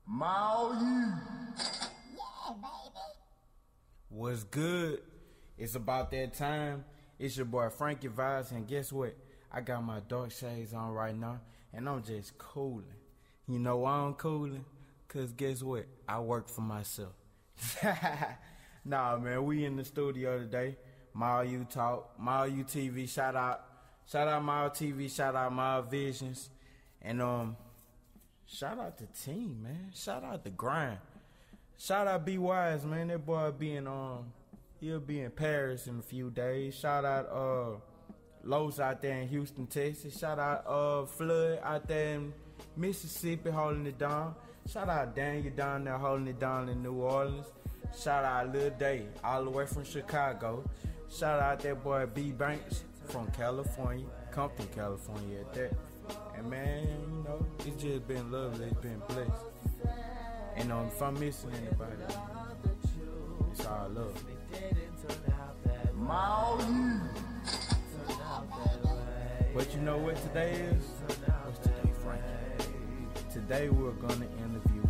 Yeah, baby. What's good? It's about that time. It's your boy Frankie Vibes, and guess what? I got my dark shades on right now, and I'm just cooling. You know why I'm cooling? Cause guess what? I work for myself. Nah, man, we in the studio today. Mile U Talk, Mile U TV. Shout out Mile TV. Shout out Mile Visions, and shout out the team, man. Shout out the grind. Shout out B Wise, man. That boy he'll be in Paris in a few days. Shout out Los out there in Houston, Texas. Shout out Flood out there in Mississippi holding it down. Shout out Daniel down there holding it down in New Orleans. Shout out Lil Day all the way from Chicago. Shout out that boy B Banks from California, Compton, California at that. And man, you know, it's just been lovely, it's been blessed. And if I'm missing anybody, it's all love. But you know what today is? What's today, Frankie? Today we're gonna interview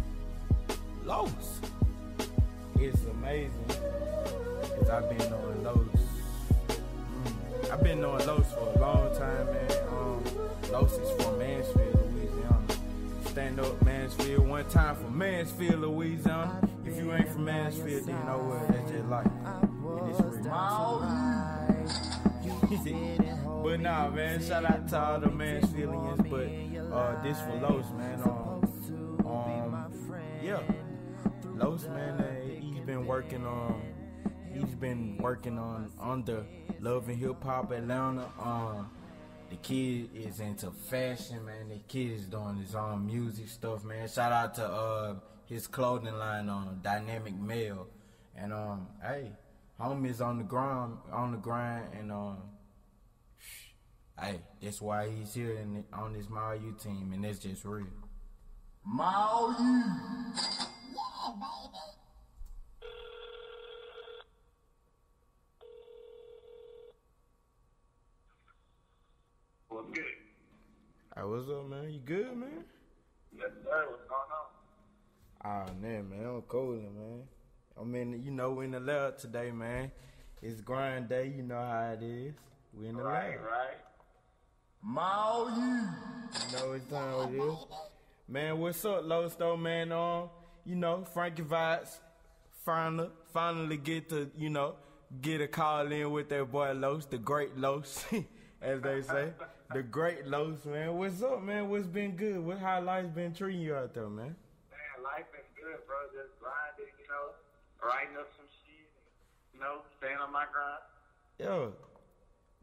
Los. It's amazing, cause I've been knowing Los. I've been knowing Los for a long time, man. Los is from Mansfield, Louisiana. Stand up Mansfield one time for Mansfield, Louisiana. If you ain't from Mansfield, then you know what? That's just life. And it's real. But nah, man, shout out to all the Mansfieldians. But this for Los, man. Yeah, Los, man, he's been working on under Love and Hip Hop Atlanta. The kid is into fashion, man. The kid is doing his own music stuff, man. Shout out to his clothing line on Dynamic Mail. And hey, homie's on the grind, and hey, that's why he's here on this Mile U team, and that's just real. Mile U. Yeah, baby. What's good? Hey, what's up, man? You good, man? Yes, sir. What's going on? Oh, man, I'm coolin', man. I'm in the lab today, man. It's grind day, you know how it is. We in the lab. Right. Mile U. You know what time it is. Man, what's up, Los, though, man? Frankie Vibes finally get to, get a call in with that boy Los, the great Los, as they say. The great Los, man. What's up, man? What's been good? How life's been treating you out there, man? Man, life been good, bro. Just grinding, writing up some shit, and, staying on my grind. Yo,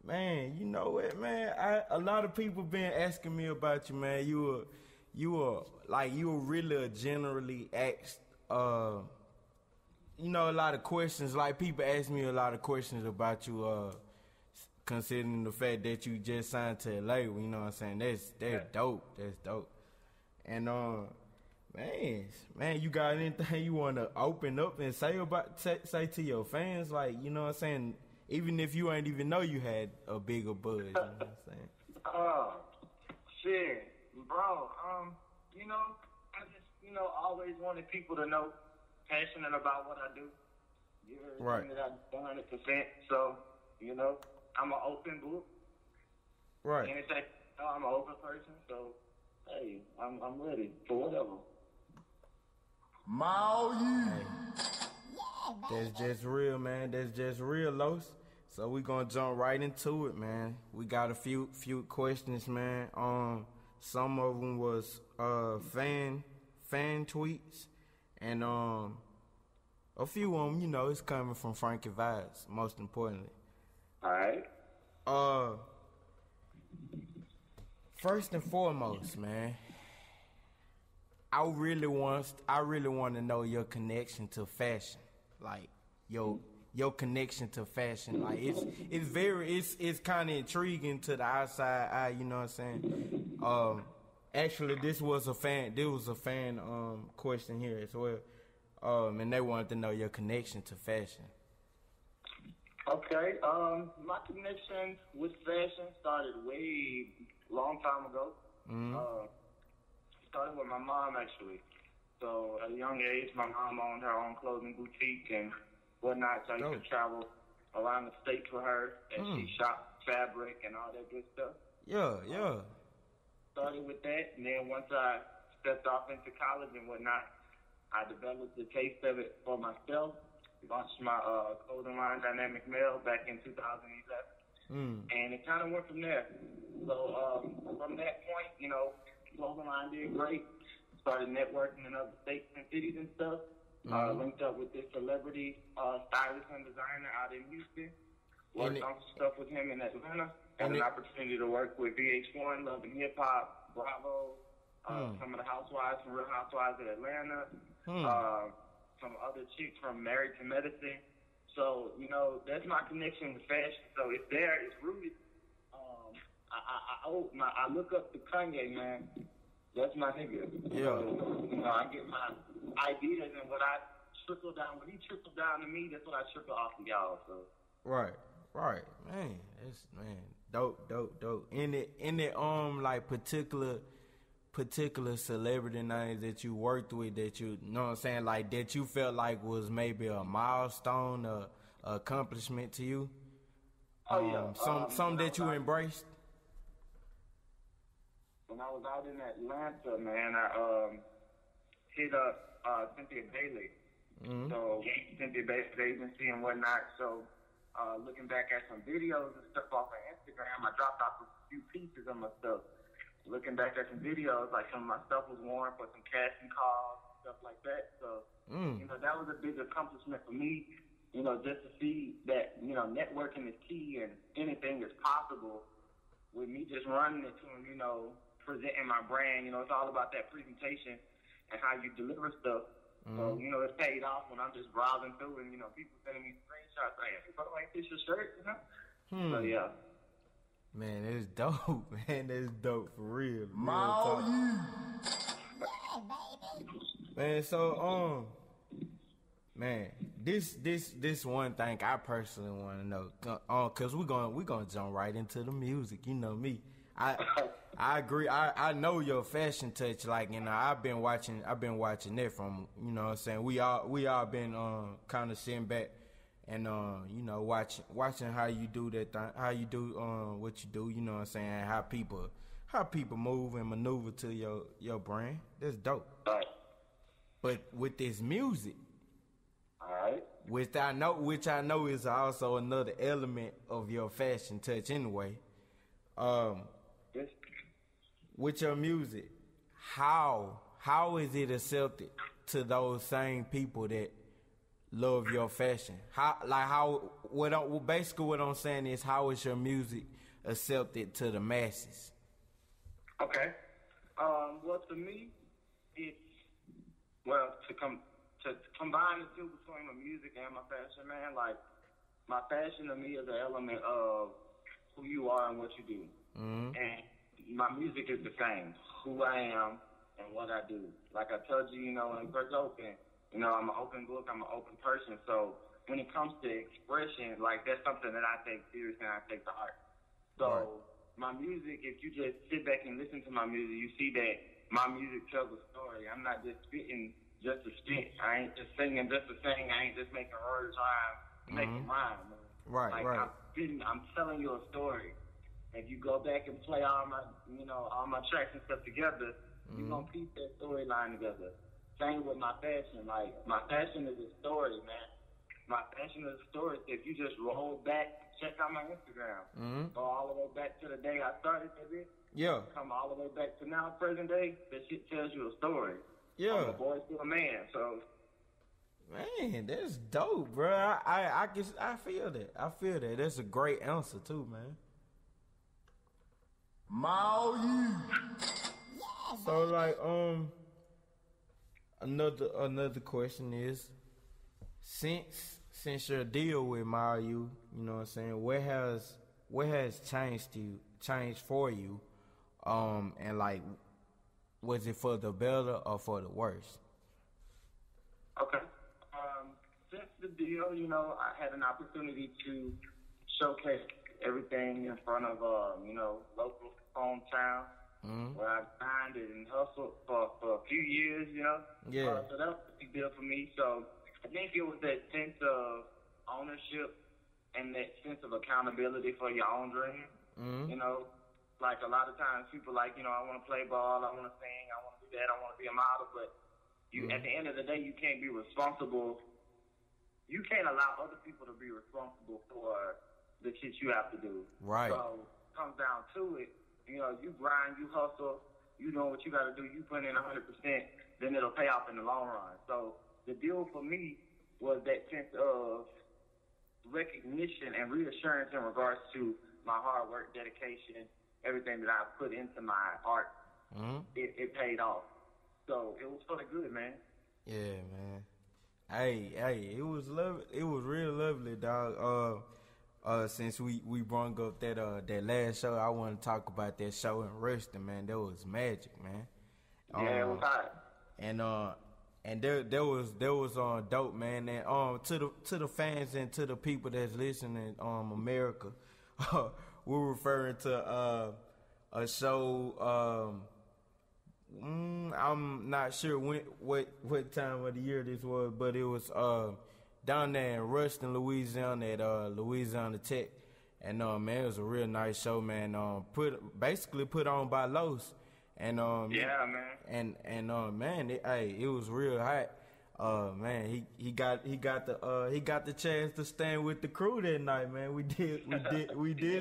man, you know what, man? A lot of people been asking me about you, man. You were really generally asked, a lot of questions. Like, people ask me a lot of questions about you, considering the fact that you just signed to a label, you know what I'm saying? That's dope. That's dope. And, man, you got anything you want to open up and say to your fans? Like, you know what I'm saying? Even if you ain't even know you had a bigger buzz, you know what I'm saying? Shit. Bro, I just, always wanted people to know, passionate about what I do. Right. That I've done 100%. So, I'm an open book. Right. Anything, I'm an open person. So, hey, I'm ready for whatever. Mile U. Hey. That's just real, man. That's just real, Los. So we gonna jump right into it, man. We got a few questions, man. Some of them was fan tweets, and a few of them, it's coming from Frankie Vibes, most importantly. All right. First and foremost, man, I really want to know your connection to fashion, like your connection to fashion. Like it's kind of intriguing to the outside eye, you know what I'm saying? Actually, this was a fan question here as well, and they wanted to know your connection to fashion. Okay, my connection with fashion started way long time ago. Mm-hmm. Started with my mom, actually. So at a young age, my mom owned her own clothing boutique and whatnot. So I used to travel around the states with her, and she shopped fabric and all that good stuff. Yeah. Started with that, and then once I stepped off into college and whatnot, I developed a taste of it for myself. Launched my clothing line, Dynamic Male, back in 2011, and it kind of went from there. So from that point, you know, clothing line did great. Started networking in other states and cities and stuff. Linked up with this celebrity stylist and designer out in Houston. Worked on some stuff with him in Atlanta. Had an opportunity to work with VH1, Love and Hip Hop, Bravo, some of the housewives from Real Housewives of Atlanta, some other chicks from Married to Medicine. So, you know, that's my connection with fashion. So it's there, it's rooted. I look up to Kanye, man. That's my nigga. Yeah. So, you know, I get my ideas and what I trickle down. When he trickled down to me, that's what I trickle off to y'all. So. Right. Man, it's dope. In it like particular celebrity names that you worked with that you know what I'm saying, like that you felt like was maybe a milestone, a accomplishment to you? Some that you embraced? When I was out in Atlanta, man, I hit up Cynthia Bailey. So Cynthia Bailey's agency and whatnot. So looking back at some videos and stuff off of Instagram, I dropped off a few pieces of my stuff. Looking back at some videos, like some of my stuff was worn for some casting calls, stuff like that. So, you know, that was a big accomplishment for me, you know, just to see that, you know, networking is key and anything is possible with me just running it to them, you know, presenting my brand. You know, it's all about that presentation and how you deliver stuff. So, you know, it's paid off when I'm just browsing through and, you know, people sending me screenshots like, hey, like this your shirt, you know? So, yeah. Man, it's dope. Man, that's dope for real. Man, so man, this one thing I personally want to know, cause we gonna jump right into the music. You know me, I agree. I know your fashion touch. Like, you know, I've been watching it from, you know what I'm saying. We all been kind of sitting back and you know, watching how you do that thing, how you do what you do, you know what I'm saying, how people move and maneuver to your brand. That's dope. But with this music, which I know is also another element of your fashion touch anyway. With your music, how is it accepted to those same people that love your fashion? Basically what I'm saying is, how is your music accepted to the masses? Okay. Well, to me, it's, well, to combine the two between my music and my fashion, man, like, my fashion to me is an element of who you are and what you do. And my music is the same, who I am and what I do. Like I told you, you know, when we first opened, you know, I'm an open book, I'm an open person. So when it comes to expression, like, that's something that I take seriously and I take to heart. So my music, if you just sit back and listen to my music, you see that my music tells a story. I'm not just spitting just to spit. I ain't just singing just to sing. I ain't just making words rhyme, making rhyme. Man. I'm telling you a story. If you go back and play all my tracks and stuff together, you're going to piece that storyline together. Same with my fashion. Like, my fashion is a story, man. My fashion is a story. If you just roll back, check out my Instagram. Go all the way back to the day I started this. Yeah. Come all the way back to now, present day. That shit tells you a story. Yeah. I'm a boy to a man, so. Man, that's dope, bro. I feel that. I feel that. That's a great answer too, man. So like another question is, since your deal with Mao, you know what I'm saying, what has changed for you, and like, was it for the better or for the worse? Okay. Since the deal, you know, I had an opportunity to showcase everything in front of, you know, local hometown. where I grinded and hustled for a few years, you know. Yeah. So that was a big deal for me. So I think it was that sense of ownership and that sense of accountability for your own dream. You know, like a lot of times people like, you know, I want to play ball, I want to sing, I want to do that, I want to be a model, but you at the end of the day, you can't be responsible. You can't allow other people to be responsible for the shit you have to do. Right. So it comes down to it. You know, you grind, you hustle, you know what you got to do, you put in 100%, then it'll pay off in the long run. So the deal for me was that sense of recognition and reassurance in regards to my hard work, dedication, everything that I put into my art. It paid off. So it was for the good, man. Yeah, man. Hey, it was lovely. It was real lovely, dog. Since we brought up that last show, I want to talk about that show in Ruston, man. That was magic, man. Yeah, it was hot. And there was dope, man. And to the fans and to the people that's listening, America, we're referring to a show. I'm not sure what time of the year this was, but it was down there in Ruston, Louisiana, at Louisiana Tech, and man, it was a real nice show, man. Basically put on by Los, and yeah, man, and man, it was real hot. Man, he got the chance to stand with the crew that night, man. We did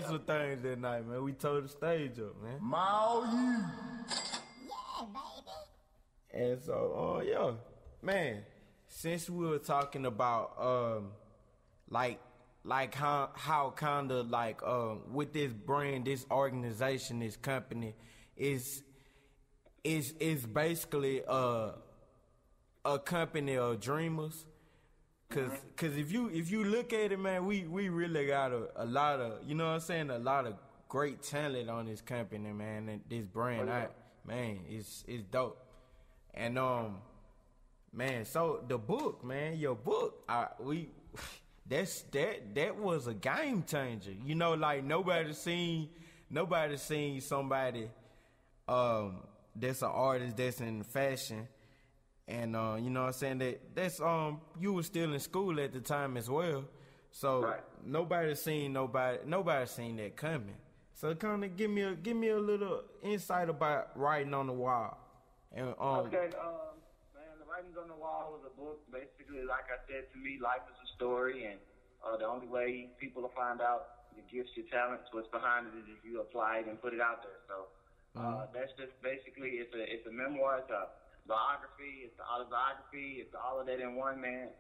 some things that night, man. We tore the stage up, man. Maui. Yeah, baby. And so, yeah, man. Since we were talking about like how kind of like with this brand, this organization, this company is basically a company of dreamers. Cause if you look at it, man, we really got a lot of, you know what I'm saying, a lot of great talent on this company, man, and this brand. Man, it's dope. And man, so the book, man, your book, that was a game changer. You know, like nobody seen somebody that's an artist that's in fashion, and you know what I'm saying, that's you were still in school at the time as well, so nobody seen that coming. So kind of give me a little insight about Writing on the Wall. And okay, man, The Writings on the Wall was a book. Basically, like I said, to me, life is a story, and the only way people will find out your gifts, your talents, what's behind it is if you apply it and put it out there. So that's just basically it's a memoir, it's a biography, it's an autobiography, it's all of that in one, man.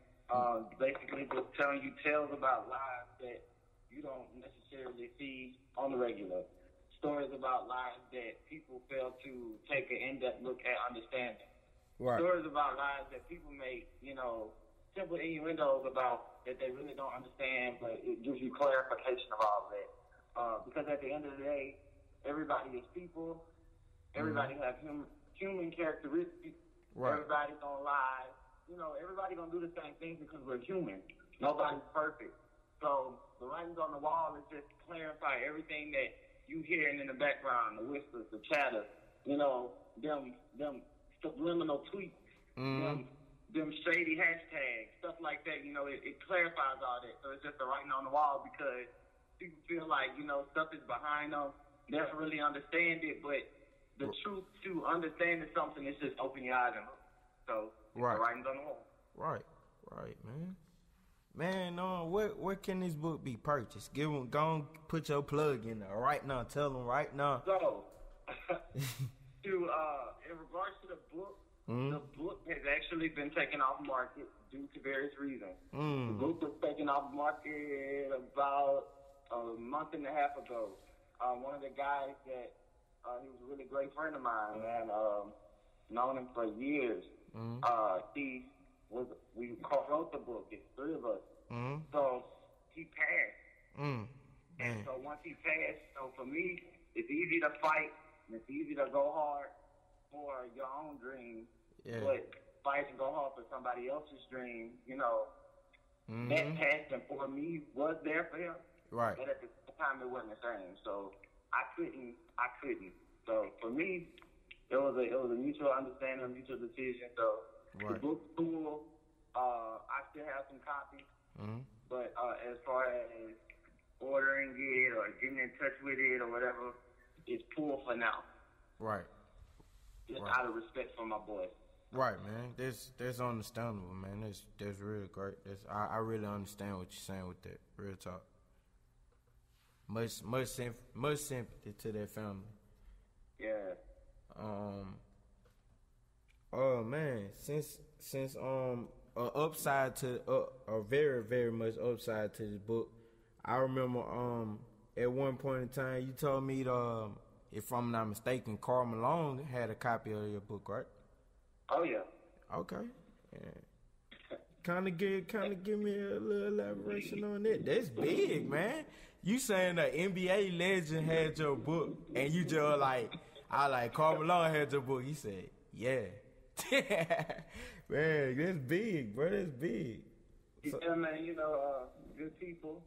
Basically, just telling you tales about lives that you don't necessarily see on the regular. Stories about lives that people fail to take an in-depth look at understanding. Right. Stories about lives that people make, you know, simple innuendos about that they really don't understand, but it gives you clarification of all of that. Because at the end of the day, everybody is people. Everybody has human characteristics. Right. Everybody's gonna lie. You know, everybody gonna do the same things because we're human. Nobody's perfect. So The Writings on the Wall is just to clarify everything that you hearing in the background, the whispers, the chatter, you know, them subliminal tweets, them shady hashtags, stuff like that. You know, it clarifies all that. So it's just a writing on the wall because people feel like, you know, stuff is behind them. They don't really understand it, but the truth to understanding something is just open your eyes and look. So it's the writings on the wall. Right, man. Man, where can this book be purchased? Go on, put your plug in there right now. Tell them right now. So, in regards to the book has actually been taken off market due to various reasons. The book was taken off market about a month and a half ago. One of the guys that he was a really great friend of mine, and known him for years. We co-wrote the book. It's three of us. So he passed. And so once he passed, so for me, it's easy to fight and it's easy to go hard for your own dream. Yeah. But fight and go hard for somebody else's dream, you know, that passion for me was there for him. Right. But at the time, it wasn't the same. So I couldn't So for me, it was a mutual understanding, a mutual decision. So the book's cool. I still have some copies, but as far as ordering it or getting in touch with it or whatever, it's pulled for now. Right. Just out of respect for my boy. Right, man. That's understandable, man. That's real great. I really understand what you're saying with that. Real talk. Much sympathy to that family. Yeah. Oh man, since upside to a very very much upside to this book, I remember at one point in time you told me if I'm not mistaken, Carl Malone had a copy of your book, right? Oh yeah. Okay. Yeah. Kind of give me a little elaboration on that. That's big, man. You saying an NBA legend had your book, and you just like, Carl Malone had your book. He said, yeah. Man, that's big, bro. That's big. Yeah, man, good people,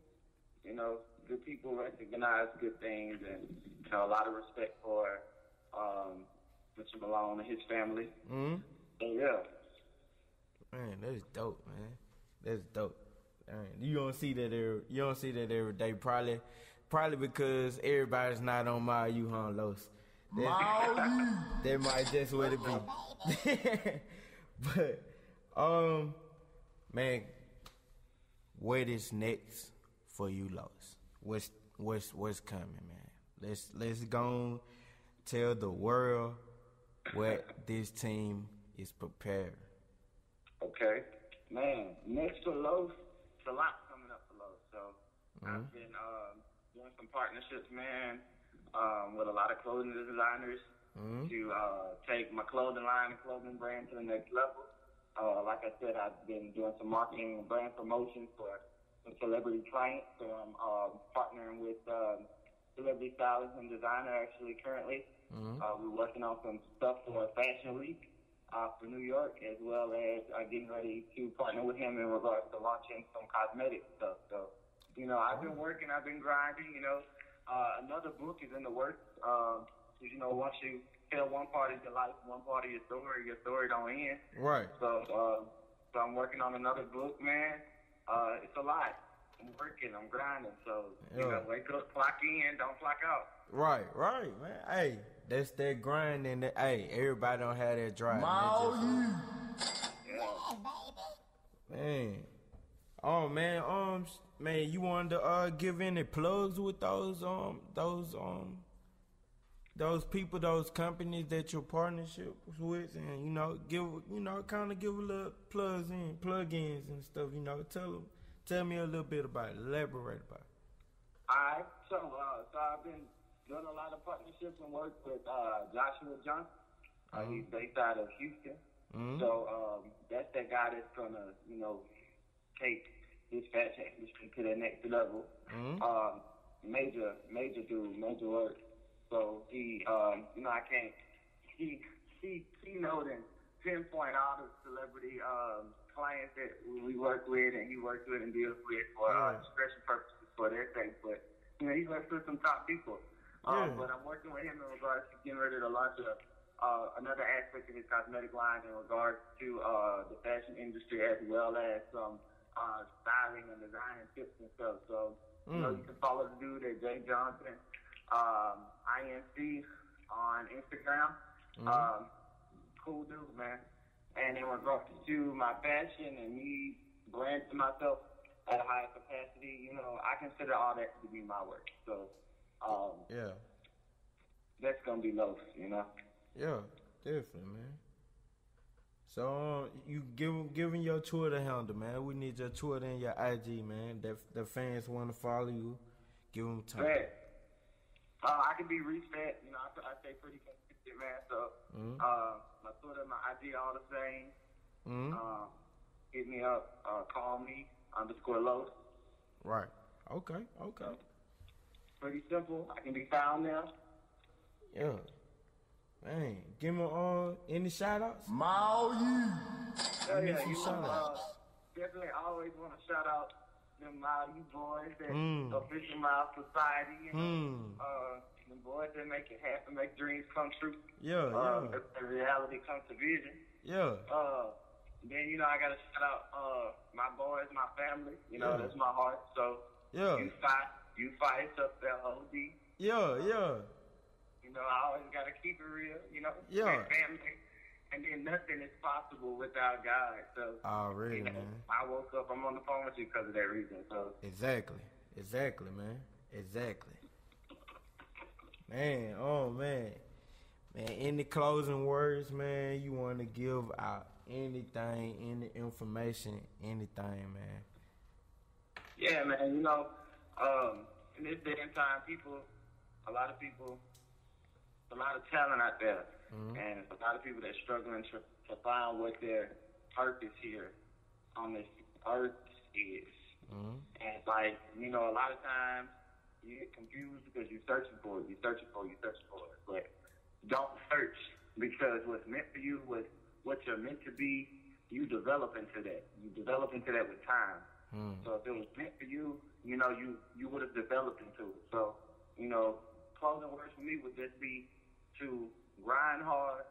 good people recognize good things, and, a lot of respect for Mr. Malone and his family. Mm-hmm. So, yeah. Man, that's dope, man. That's dope. Man, you don't see that every day. Probably because everybody's not on my you hon Los. That might just what it be. But man, what is next for you, Los? What's coming, man? Let's go tell the world what this team is prepared. Okay. Man, next for Los, it's a lot coming up for Los. So I've been doing some partnerships, man, with a lot of clothing designers to take my clothing line and clothing brand to the next level. Like I said, I've been doing some marketing and brand promotion for some celebrity clients. So I'm partnering with celebrity stylist and designer actually currently. We're working on some stuff for Fashion Week for New York, as well as getting ready to partner with him in regards to launching some cosmetic stuff. So, I've been working, I've been grinding, another book is in the works. Once you tell one part of your life, one part of your story don't end. Right. So I'm working on another book, man. It's a lot. I'm working, I'm grinding. So, wake up, clock in, don't clock out. Right, man. Hey, that's that grind, and that, hey, everybody don't have that drive. Yeah, baby. Man. Oh man, man, you wanted to give any plugs with those people, those companies that you're partnerships with, and kind of give a little plug-ins and stuff. Tell me a little bit about it, elaborate about it. Alright, so I've been doing a lot of partnerships and work with Joshua Johnson. He's based out of Houston. So that's that guy that's gonna, take this fashion industry to the next level. Major dude, major work. So he, I can't keynote and pinpoint all the celebrity clients that we work with and he works with and deals with for expression purposes for their sake. But he works with some top people. But I'm working with him in regards to getting ready to launch another aspect of his cosmetic line in regards to the fashion industry, as well as some styling and design tips and stuff. So, you can follow the dude at Jay Johnson, INC on Instagram. Cool dude, man. And in regards to my fashion and me branding myself at a higher capacity, I consider all that to be my work. So, that's gonna be Los, Yeah, definitely, man. So you giving your Twitter handle, man. We need your Twitter and your IG, man. The fans want to follow you. Give them time. Man. I can be reached at, I stay pretty consistent, man. So my Twitter, my IG, all the same. Hit me up, call me _Los. Right. Okay. Pretty simple. I can be found there. Yeah. Man, give me any shout-outs? Yeah, definitely always want to shout out them Mile U boys, that official Mile Society, the boys that make it happen, make dreams come true. Yeah. The reality comes to vision. Yeah. Then, you know, I got to shout out my boys, my family. You know, that's my heart. So, you fight, up there, OD. Yeah. You know, I always got to keep it real, you know. Yeah. Family. And then nothing is possible without God. So, already, you know, man. I woke up, I'm on the phone with you because of that reason. So Exactly, man. Exactly. Man, oh, man. Man, any closing words, man, you want to give out? Anything, any information, anything, man. Yeah, man, you know, in this day and time, a lot of talent out there, and a lot of people that's struggling to find what their purpose here on this earth is. And, like, you know, a lot of times you get confused because you're searching for it, but don't search, because what's meant for you, what you're meant to be, you develop into that. You develop into that with time. So if it was meant for you, you know, you would have developed into it. So, you know, closing words for me would just be to grind hard,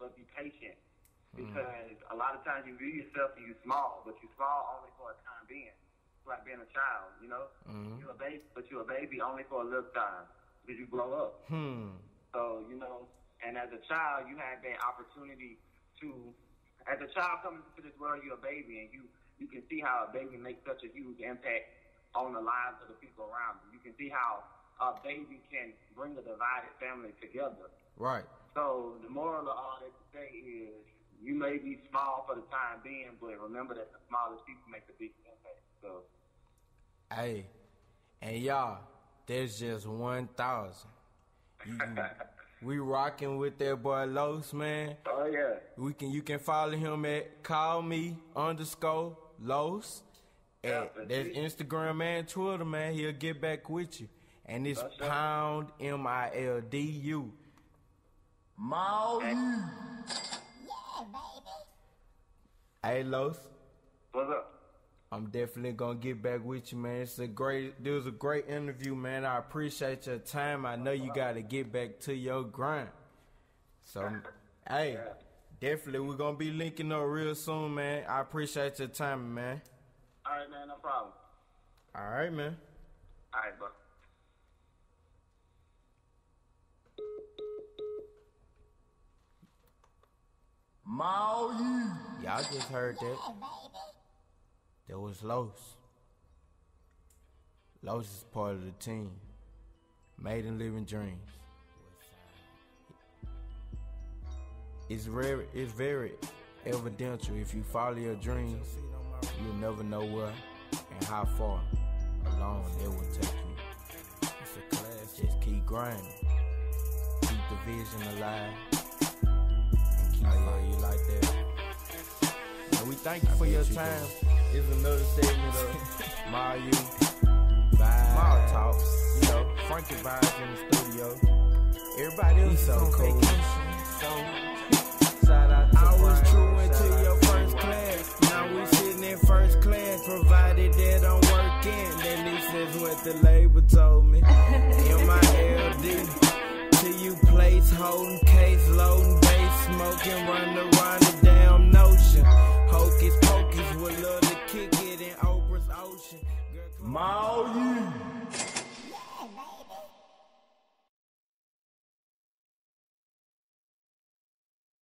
but be patient. Because a lot of times you view yourself and you're small, but you're small only for a time being. It's like being a child, you know? You're a baby, but you're a baby only for a little time because you grow up. So, you know, and as a child, you have that opportunity to, as a child coming into this world, you're a baby, and you can see how a baby makes such a huge impact on the lives of the people around you. You can see how a baby can bring a divided family together. Right. So the moral of all that to say is, you may be small for the time being, but remember that the smallest people make the biggest impact. So, hey, and y'all, there's just 1,000. We rocking with that boy Los, man. Oh yeah. You can follow him at callme_Los. That's Instagram and Twitter, man. He'll get back with you. And it's pound MILDU. Maui. Yeah, baby. Hey, Los. What's up? I'm definitely gonna get back with you, man. There was a great interview, man. I appreciate your time. I know you gotta get back to your grind. So, hey, definitely we're gonna be linking up real soon, man. I appreciate your time, man. All right, man, no problem. All right, man. All right, bro. Maui. Y'all just heard that. Yeah, baby. That was Los. Los is part of the team. Made in Living Dreams. It's very evidential. If you follow your dreams, you'll never know where and how far along it will take you. It's a class. Just keep grinding. Keep the vision alive. And keep you like that. And we thank you for your time. It's another segment of Mayu Vibes. Mal Talk. You know, Frankie Vibes in the studio. Everybody else so cool. So, shout out to I was true until your first class. Now we sitting in first class. Provided that I'm working. At least that's what the label told me. MILD. Till you place holding case, loading bass, smoking, run around the damn notion. Hocus pocus, would love to kick it in Oprah's ocean. Maui.